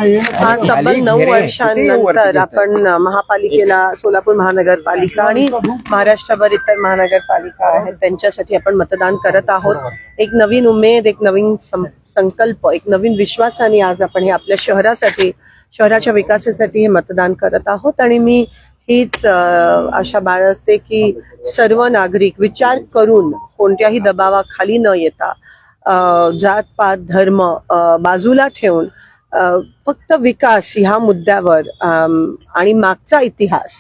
आज तब्बल 9 वर्षांनंतर आपण महापालिकेला, सोलापूर महानगरपालिका आणि महाराष्ट्रभर इतर महानगरपालिका आहेत त्यांच्यासाठी आपण मतदान करत आहोत. एक नवीन उमेद, एक नवीन संकल्प, एक नवीन विश्वासाने आज आपण हे आपल्या शहरासाठी, शहराच्या विकासासाठी हे मतदान करत आहोत. आणि मी हीच आशा बाळगते की सर्व नागरिक विचार करून कोणत्याही दबावाखाली न येता, जात पात धर्म बाजूला ठेवून फक्त विकास ह्या मुद्द्यावर आणि मागचा इतिहास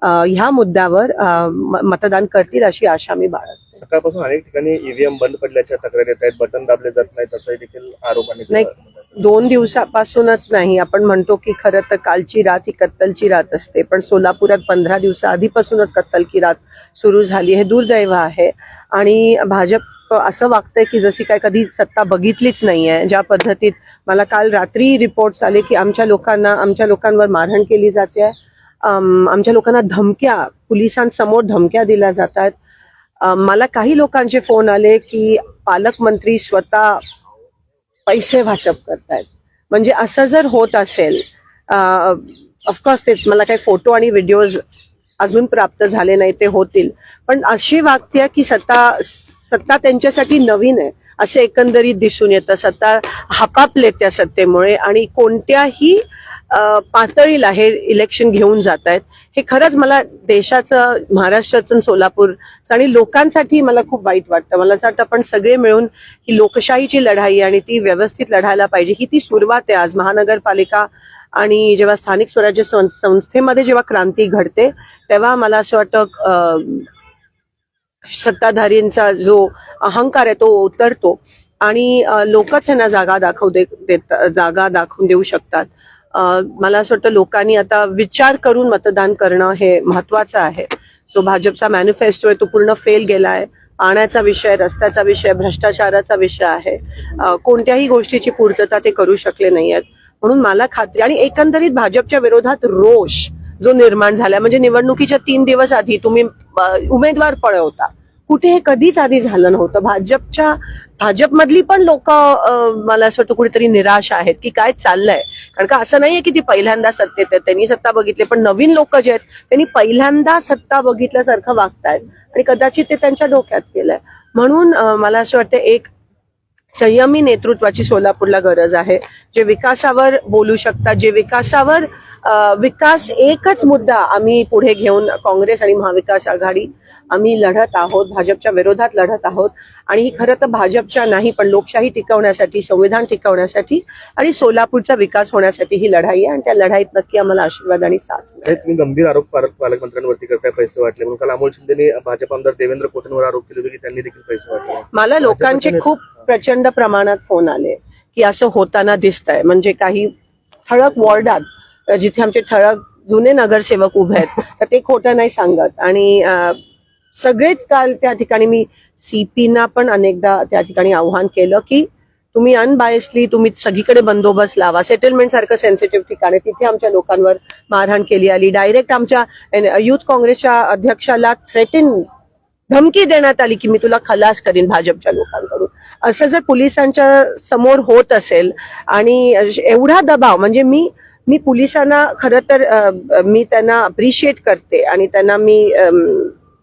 ह्या मुद्द्यावर मतदान करतील अशी आशा मी बाळगते. सकाळपासून अनेक ठिकाणी ईव्हीएम बंद पडल्याच्या तक्रारी येत आहेत, बटन दाबले जात नाहीत असंही देखील आरोप नाही. 2 दिवसापासूनच नाही, आपण म्हणतो की खरं तर कालची रात ही कत्तलची रात असते, पण सोलापुरात 15 दिवसाआधीपासूनच कत्तल की रात सुरू झाली. हे दुर्दैव आहे. आणि भाजप असं वागतंय की जशी काय कधी सत्ता बघितलीच नाहीये. ज्या पद्धतीत मला काल रात्री रिपोर्ट्स आले की आमच्या लोकांवर मारहाण केली जाते, आमच्या लोकांना धमक्या, पोलिसांसमोर धमक्या दिल्या जातात. मला काही लोकांचे फोन आले की पालकमंत्री स्वतः पैसे वाटप करतायत. म्हणजे असं जर होत असेल, ऑफकोर्स ते मला काही फोटो आणि व्हिडिओज अजून प्राप्त झाले नाही, ते होतील, पण अशी वागते की सत्ता त्यांच्यासाठी नवीन आहे असे एकंदरीत दिसून येतं. सत्ता हापापले त्या सत्तेमुळे आणि कोणत्याही पातळीला हे इलेक्शन घेऊन जात आहेत. हे खरंच मला देशाचं, महाराष्ट्राचं, सोलापूरचं आणि लोकांसाठी मला खूप वाईट वाटतं. मला असं वाटतं आपण सगळे मिळून ही लोकशाहीची लढाई आणि ती व्यवस्थित लढायला पाहिजे. ही ती सुरुवात आहे. आज महानगरपालिका आणि जेव्हा स्थानिक स्वराज्य संस्थेमध्ये जेव्हा क्रांती घडते तेव्हा मला असं वाटतं सत्ताधारींचा जो अहंकार आहे तो उतरतो आणि लोकच यांना जागा दाखवून देऊ शकतात. मला असं वाटतं लोकांनी आता विचार करून मतदान करणं हे महत्वाचं आहे. जो भाजपचा मॅनिफेस्टो आहे तो पूर्ण फेल गेलाय. पाण्याचा विषय, रस्त्याचा विषय, भ्रष्टाचाराचा विषय आहे. कोणत्याही गोष्टीची पूर्तता ते करू शकले नाही आहेत. म्हणून मला खात्री, आणि एकंदरीत भाजपच्या विरोधात रोष जो निर्माण झाला, म्हणजे निवडणुकीच्या 3 दिवस आधी तुम्ही उमेदवार पळवता, कुठे हे कधीच आधी झालं नव्हतं. भाजपमधली पण लोक मला असं वाटतं कुठेतरी निराश आहेत की काय चाललंय. कारण का असं नाहीये की ती पहिल्यांदा सत्तेत आहेत, त्यांनी सत्ता बघितली, पण नवीन लोक जे आहेत त्यांनी पहिल्यांदा सत्ता बघितल्यासारखं वागतायत आणि कदाचित ते त्यांच्या डोक्यात केलंय. म्हणून मला असं वाटतं एक संयमी नेतृत्वाची सोलापूरला गरज आहे, जे विकासावर बोलू शकतात, जे विकास एकच मुद्दा आम्ही पुढे घेऊन काँग्रेस आणि महाविकास आघाडी आम्ही लढत आहोत, भाजपच्या विरोधात लढत आहोत. आणि ही खरं तर भाजपच्या नाही पण लोकशाही टिकवण्यासाठी, संविधान टिकवण्यासाठी आणि सोलापूरचा विकास होण्यासाठी ही लढाई आहे. आणि त्या लढाईत नक्की आम्हाला आशीर्वाद आणि साथ मिळेल. तुम्ही गंभीर आरोप पालकमंत्र्यांवरती करताय, पैसे वाटले म्हणून. काल अमोल शिंदेने भाजप आमदार देवेंद्र कोटेंवर आरोप केले होते की त्यांनी देखील पैसे वाटले. मला लोकांचे खूप प्रचंड प्रमाणात फोन आले की असं होताना दिसतंय. म्हणजे काही ठळक वॉर्डात जिथे आमचे ठळक जुने नगरसेवक उभे आहेत तर ते खोटं नाही सांगत. आणि सगळेच काल त्या ठिकाणी मी सीपीना पण अनेकदा त्या ठिकाणी आव्हान केलं की तुम्ही अनबायसली तुम्ही सगळीकडे बंदोबस्त लावा. सेटलमेंट सारखं सेन्सिटिव्ह ठिकाणी तिथे आमच्या लोकांवर मारहाण केली आली. डायरेक्ट आमच्या युथ काँग्रेसच्या अध्यक्षाला धमकी देण्यात आली की मी तुला खलास करीन भाजपच्या लोकांकडून. असं जर पोलिसांच्या समोर होत असेल आणि एवढा दबाव, म्हणजे मी पोलिसांना खरं तर मी त्यांना अप्रिशिएट करते आणि त्यांना मी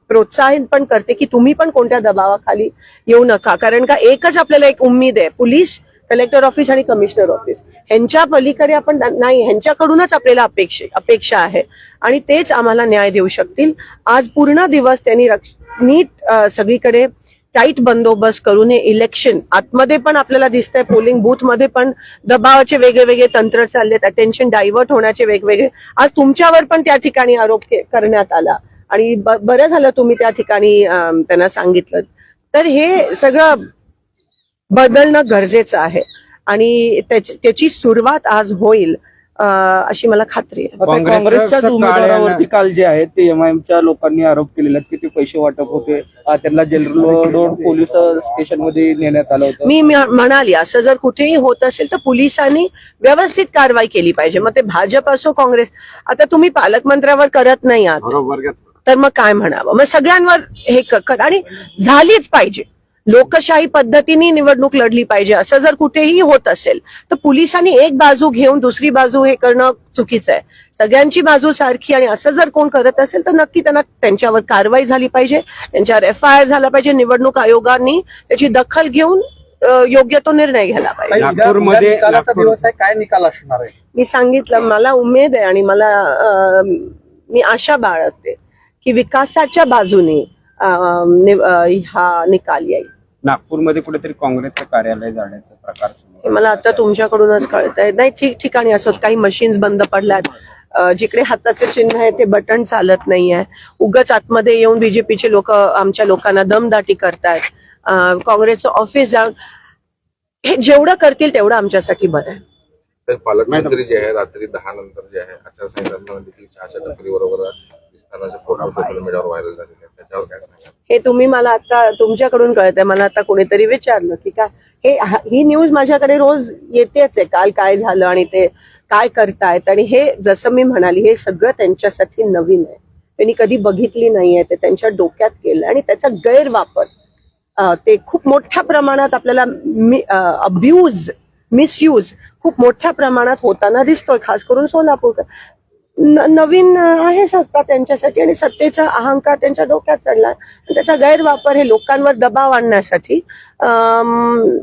प्रोत्साहित पण करते की तुम्ही पण कोणत्या दबावाखाली येऊ नका. कारण का एकच आपल्याला एक उम्मीद आहे, पोलीस, कलेक्टर ऑफिस आणि कमिशनर ऑफिस, ह्यांच्या पलीकडे आपण नाही, ह्यांच्याकडूनच आपल्याला अपेक्षा आहे आणि तेच आम्हाला न्याय देऊ शकतील. आज पूर्ण दिवस त्यांनी नीट सगळीकडे टाईट बंदोबस्त करून हे इलेक्शन आतमध्ये पण आपल्याला दिसतंय, पोलिंग बूथ मध्ये पण दबावाचे वेगवेगळे तंत्र चाललेत, अटेन्शन डायव्हर्ट होण्याचे वेगवेगळे. आज तुमच्यावर पण त्या ठिकाणी आरोप करण्यात आला आणि बरं झालं तुम्ही त्या ठिकाणी त्यांना सांगितलं. तर हे सगळं बदलणं गरजेचं आहे आणि त्याची सुरुवात आज होईल अशी मला खात्री आहे. काँग्रेसच्या उमेदवारावरती काल जे आहे ते एमआयएमच्या लोकांनी आरोप केलेला की ते पैसे वाटप होते, त्यांना जेल रोड पोलीस स्टेशन मध्ये नेण्यात आलं होतं. मी म्हणाली असं जर कुठेही होत असेल तर पोलिसांनी व्यवस्थित कारवाई केली पाहिजे. मग ते भाजप असो काँग्रेस. आता तुम्ही पालकमंत्र्यावर करत नाही आहात तर मग काय म्हणावं. मग सगळ्यांवर हे आणि झालीच पाहिजे. लोकशाही पद्धतीने निवडणूक लढली पाहिजे असं जर कुठेही होत असेल तर पोलिसांनी एक बाजू घेऊन दुसरी बाजू हे करणं चुकीचं आहे. सगळ्यांची बाजू सारखी आणि असं जर कोण करत असेल तर नक्की त्यांच्यावर कारवाई झाली पाहिजे, त्यांच्यावर FIR झाला पाहिजे. निवडणूक आयोगाने त्याची दखल घेऊन योग्य तो निर्णय घ्यायला पाहिजे. नागपूरमध्ये निकालाचा दिवस आहे, काय निकाल असणार आहे? मी सांगितलं मला उमेद आहे आणि मी आशा बाळगते की विकासाच्या बाजूने हा निकाल येईल. नागपूरमध्ये कुठेतरी काँग्रेसचं कार्यालय जाण्याचा प्रकार समोर हे मला आता तुमच्याकडूनच कळतंय. नाही, ठिकठिकाणी असं काही मशीन्स बंद पडल्यात, जिकडे हाताचे चिन्ह आहे ते बटन चालत नाहीये. उगाच आतमध्ये येऊन बीजेपीचे लोक आमच्या लोकांना दमदाटी करतायत. काँग्रेसचं ऑफिस जाऊन हे जेवढं करतील तेवढं आमच्यासाठी बरं आहे. तर पालकमंत्री जे आहे रात्री 10 नंतर जे आहे आचारसंहिता असताना देखील चहाच्या टपरीबरोबर दिसतानाचे फोटो सोशल मीडियावर व्हायरल झालेले आहेत, त्याच्यावर काय सांगा? हे तुम्ही मला आता तुमच्याकडून कळतंय. मला आता कोणीतरी विचारलं की ही न्यूज माझ्याकडे रोज येतेच आहे, काल काय झालं आणि ते काय करतायत. आणि हे जसं मी म्हणाली हे सगळं त्यांच्यासाठी नवीन आहे, त्यांनी कधी बघितली नाहीये, ते त्यांच्या डोक्यात केलं आणि त्याचा गैरवापर ते खूप मोठ्या प्रमाणात आपल्याला मिसयूज खूप मोठ्या प्रमाणात होताना दिसतोय. खास करून सोलापूर नवीन आहे सत्ता त्यांच्यासाठी आणि सत्तेचा अहंकार त्यांच्या डोक्यात चढला. त्याचा गैरवापर हे लोकांवर दबाव आणण्यासाठी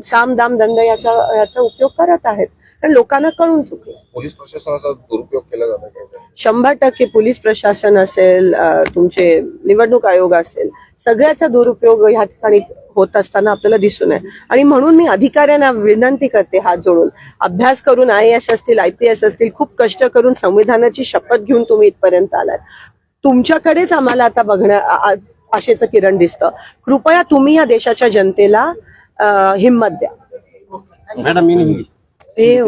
साम दाम दंड याचा उपयोग करत आहेत. आणि लोकांना कळून चुकलं. पोलीस प्रशासनाचा दुरुपयोग केला जातो का? 100% पोलीस प्रशासन असेल, तुमचे निवडणूक आयोग असेल, सगळ्याचा दुरुपयोग ह्या ठिकाणी होत असताना आपल्याला दिसून आहे. आणि म्हणून मी अधिकाऱ्यांना विनंती करते हात जोडून, अभ्यास करून IAS असतील, IPS असतील, खूप कष्ट करून संविधानाची शपथ घेऊन तुम्ही इथपर्यंत आलात. तुमच्याकडेच आम्हाला आता आशेचं किरण दिसतं. कृपया तुम्ही या देशाच्या जनतेला हिंमत द्या. मॅडम देव